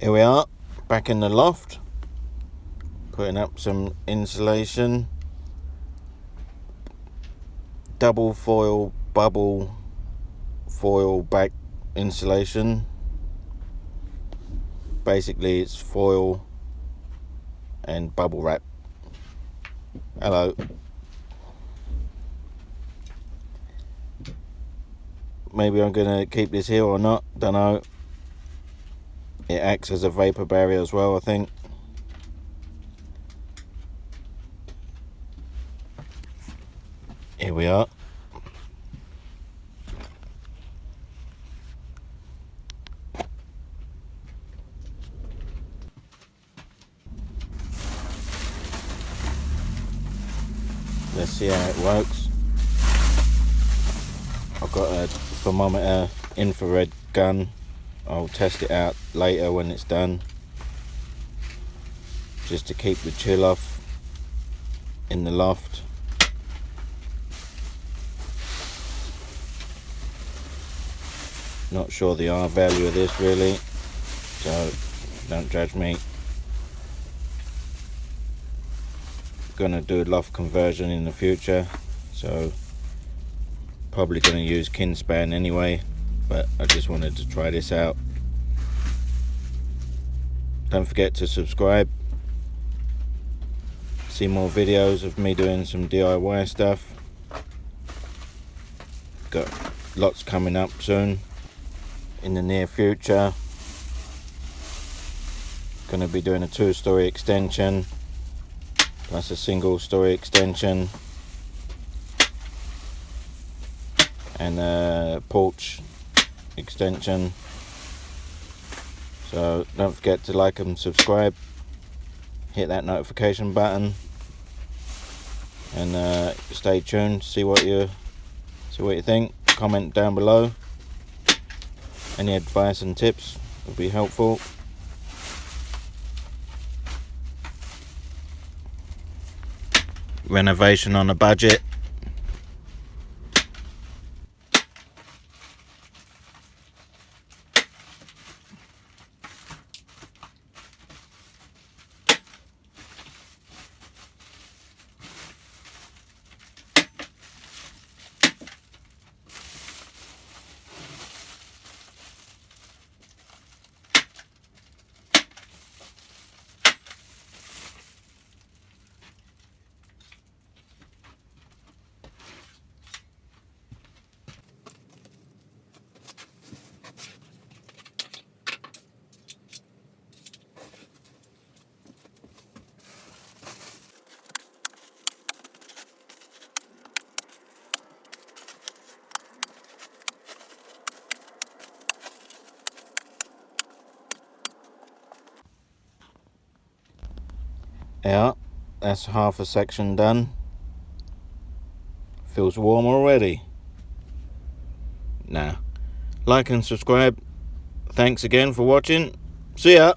Here we are, back in the loft, putting up some insulation, double foil bubble foil back insulation. Basically it's foil and bubble wrap. Hello. Maybe I'm gonna keep this here or not, don't know. It acts as a vapor barrier as well, I think. Here we are. Let's see how it works. I've got a thermometer infrared gun. I'll test it out later when it's done, just to keep the chill off in the loft. Not sure the R value of this really, so don't judge me. Gonna do a loft conversion in the future, so probably gonna use Kinspan anyway, but I just wanted to try this out. Don't forget to subscribe. See more videos of me doing some DIY stuff. Got lots coming up soon in the near future. Gonna be doing a 2-story extension plus a single-story extension and a porch extension. So don't forget to like and subscribe, hit that notification button, and stay tuned. See what you think. Comment down below. Any advice and tips would be helpful. Renovation on a budget. Yeah, that's half a section done. Feels warm already. Now, like and subscribe. Thanks again for watching. See ya.